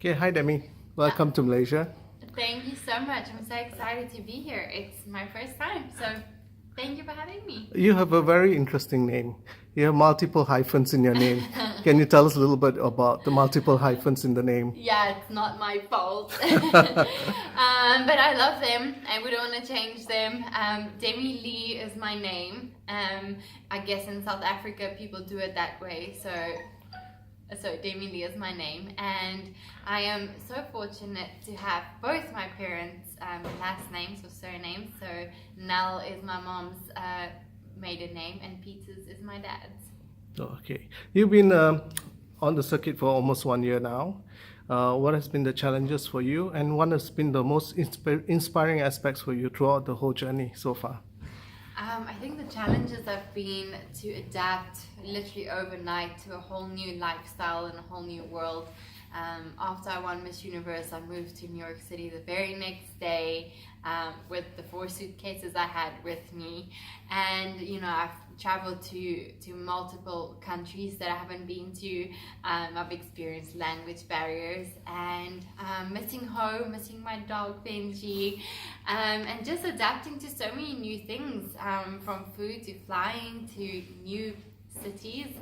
Okay, hi Demi. Welcome to Malaysia. Thank you so much. I'm so excited to be here. It's my first time, so thank you for having me. You have a very interesting name. You have multiple hyphens in your name. Can you tell us a little bit about the multiple hyphens in the name? Yeah, it's not my fault. But I love them. I wouldn't want to change them. Demi-Leigh is my name. I guess in South Africa people do it that way. So Demi-Leigh is my name, and I am so fortunate to have both my parents' last names or surnames. So Nel is my mom's maiden name, and Peters is my dad's. Okay. You've been on the circuit for almost 1 year now. What has been the challenges for you, and what has been the most inspiring aspects for you throughout the whole journey so far? I think the challenges have been to adapt literally overnight to a whole new lifestyle and a whole new world. After I won Miss Universe, I moved to New York City the very next day with the 4 suitcases I had with me, and I've traveled to multiple countries that I haven't been to. I've experienced language barriers and missing home, missing my dog Benji, and just adapting to so many new things, from food to flying to new cities.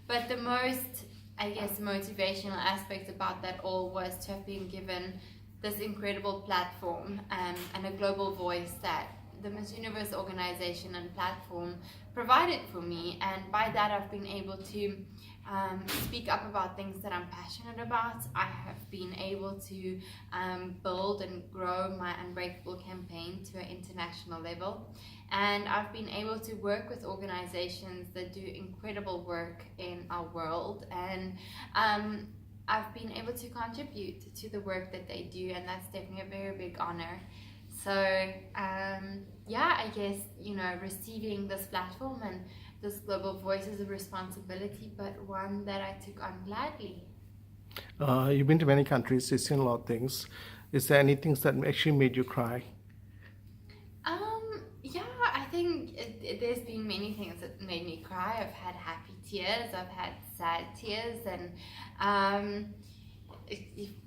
But the most, I guess, motivational aspect about that all was to have been given this incredible platform and a global voice that the Miss Universe organization and platform provided for me, and by that I've been able to speak up about things that I'm passionate about. I have been able to build and grow my Unbreakable campaign to an international level, and I've been able to work with organizations that do incredible work in our world, and I've been able to contribute to the work that they do, and that's definitely a very big honor. So yeah, I guess receiving this platform and this global voice is a responsibility, but one that I took on gladly. You've been to many countries, you've seen a lot of things. Is there any things that actually made you cry? Yeah, I think there's been many things that made me cry. I've had happy tears, I've had sad tears, and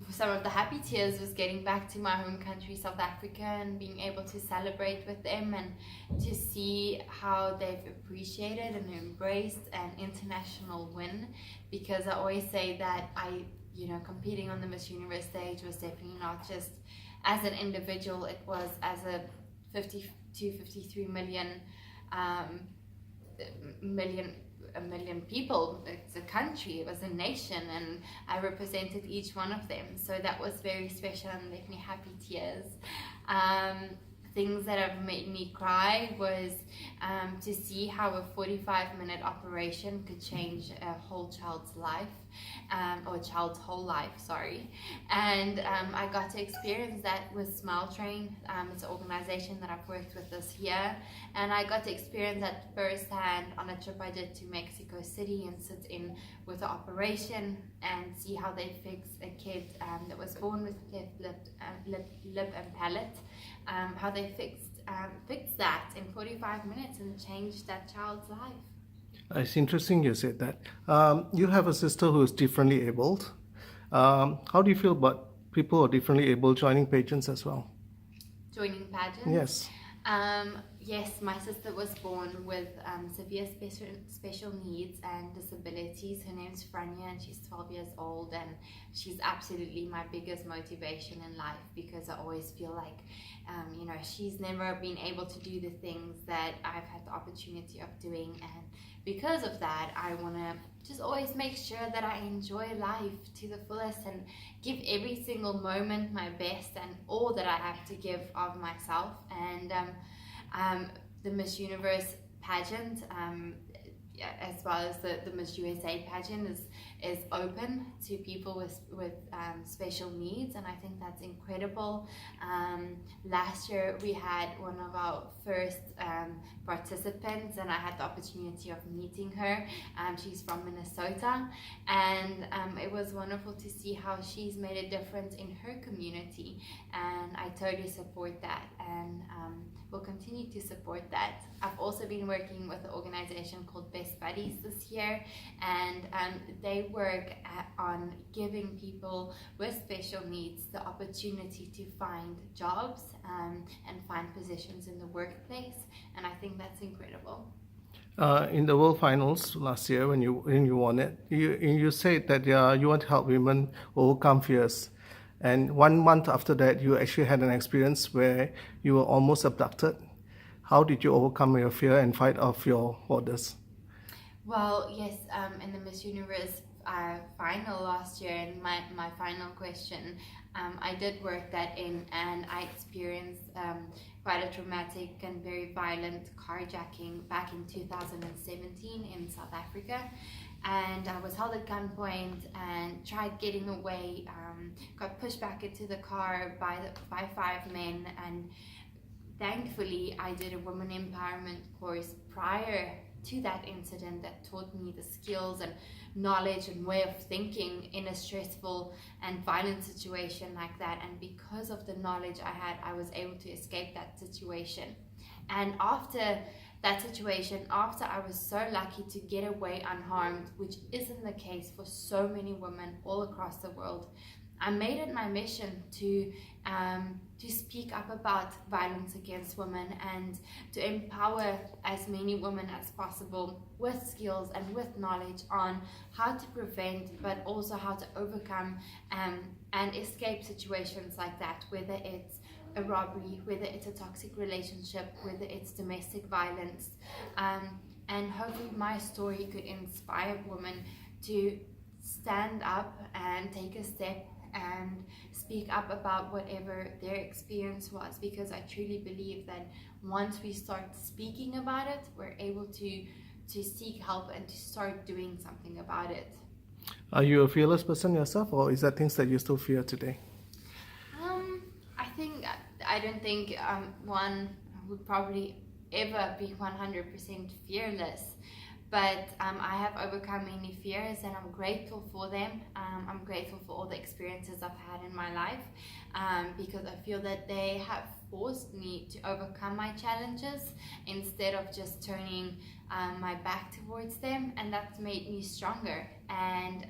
some of the happy tears was getting back to my home country, South Africa, and being able to celebrate with them and to see how they've appreciated and embraced an international win. Because I always say that competing on the Miss Universe stage was definitely not just as an individual, it was as a 53 million a million people. It's a country, it was a nation, and I represented each one of them, so that was very special and left me happy tears. Things that have made me cry was to see how a 45-minute operation could change a whole child's life, or a child's whole life, sorry. And I got to experience that with Smile Train. It's an organization that I've worked with this year, and I got to experience that firsthand on a trip I did to Mexico City and sit in with the operation and see how they fix a kid that was born with cleft lip and palate, how they fixed that in 45 minutes and changed that child's life. It's interesting you said that. You have a sister who is differently abled. How do you feel about people who are differently able joining pageants as well? Joining pageants? Yes. Yes, my sister was born with severe special needs and disabilities. Her name's Frania, and she's 12 years old, and she's absolutely my biggest motivation in life, because I always feel like she's never been able to do the things that I've had the opportunity of doing, and because of that I want to just always make sure that I enjoy life to the fullest and give every single moment my best and all that I have to give of myself. And the Miss Universe pageant, as well as the Miss USA pageant, is open to people with special needs, and I think that's incredible. Last year we had one of our first participants, and I had the opportunity of meeting her. She's from Minnesota, and it was wonderful to see how she's made a difference in her community, and I totally support that, and will continue to support that. I've also been working with an organization called their studies this year, and they work on giving people with special needs the opportunity to find jobs and find positions in the workplace, and I think that's incredible. In the World Finals last year, when you won it, you said that you want to help women overcome fears. And 1 month after that, you actually had an experience where you were almost abducted. How did you overcome your fear and fight off your borders? Well, yes, in the Miss Universe final last year, and my final question, I did work that in, and I experienced quite a traumatic and very violent carjacking back in 2017 in South Africa. And I was held at gunpoint and tried getting away, got pushed back into the car by 5 men, and thankfully I did a women empowerment course prior to that incident that taught me the skills and knowledge and way of thinking in a stressful and violent situation like that. And because of the knowledge I had, I was able to escape that situation. And after that situation, after I was so lucky to get away unharmed, which isn't the case for so many women all across the world, I made it my mission to speak up about violence against women and to empower as many women as possible with skills and with knowledge on how to prevent, but also how to overcome and escape situations like that, whether it's a robbery, whether it's a toxic relationship, whether it's domestic violence. And hopefully my story could inspire women to stand up and take a step and speak up about whatever their experience was, because I truly believe that once we start speaking about it, we're able to seek help and to start doing something about it. Are you a fearless person yourself, or is that things that you still fear today? I don't think one would probably ever be 100% fearless. But I have overcome many fears, and I'm grateful for them. I'm grateful for all the experiences I've had in my life, because I feel that they have forced me to overcome my challenges instead of just turning my back towards them, and that's made me stronger. And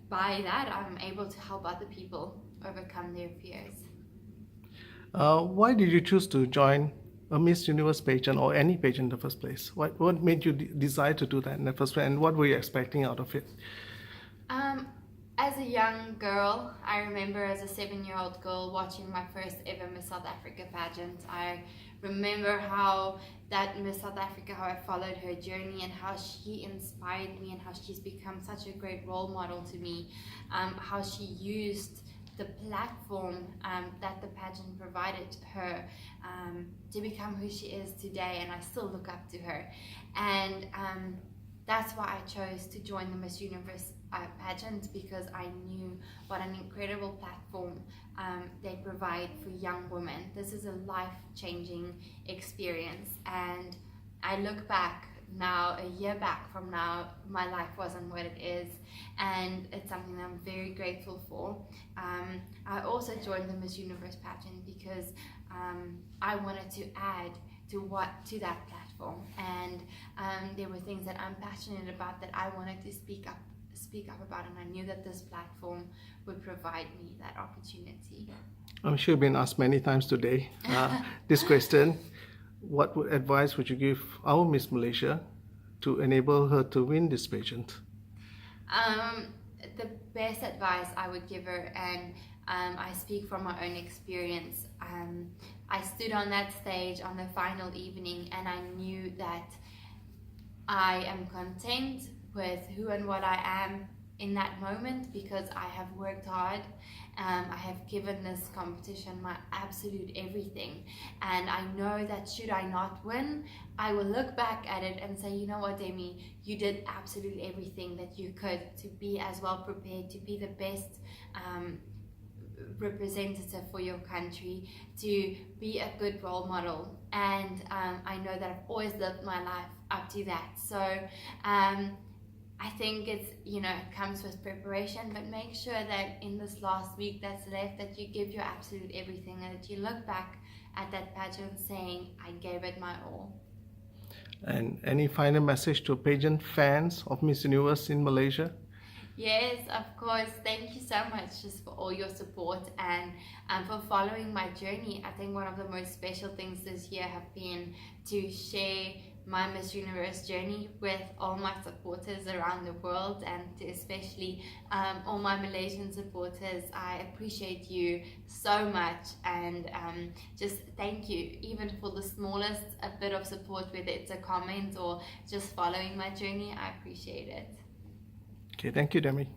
by that, I'm able to help other people overcome their fears. Why did you choose to join a Miss Universe pageant or any pageant in the first place? What made you decide to do that in the first place, and what were you expecting out of it? As a young girl, I remember as a 7-year-old girl watching my first ever Miss South Africa pageant. I remember how that Miss South Africa, how I followed her journey and how she inspired me and how she's become such a great role model to me, how she used the platform that the pageant provided her to become who she is today, and I still look up to her. And that's why I chose to join the Miss Universe pageant, because I knew what an incredible platform they provide for young women. This is a life-changing experience, and I look back now, a year back from now, my life wasn't what it is, and it's something that I'm very grateful for. I also joined the Miss Universe pageant because I wanted to add to that platform, and there were things that I'm passionate about that I wanted to speak up about, and I knew that this platform would provide me that opportunity. I'm sure you've been asked many times today this question. What advice would you give our Miss Malaysia to enable her to win this pageant? The best advice I would give her, and I speak from my own experience, I stood on that stage on the final evening, and I knew that I am content with who and what I am in that moment, because I have worked hard. I have given this competition my absolute everything, and I know that should I not win, I will look back at it and say, you know what, Demi, you did absolutely everything that you could to be as well prepared, to be the best representative for your country, to be a good role model. And I know that I've always lived my life up to that. So I think it's, it comes with preparation, but make sure that in this last week that's left, that you give your absolute everything, and that you look back at that pageant saying, I gave it my all. And any final message to pageant fans of Miss Universe in Malaysia? Yes, of course. Thank you so much just for all your support and for following my journey. I think one of the most special things this year have been to share my Miss Universe journey with all my supporters around the world, and to especially all my Malaysian supporters. I appreciate you so much, and just thank you even for the smallest a bit of support, whether it's a comment or just following my journey. I appreciate it. Okay, thank you, Demi.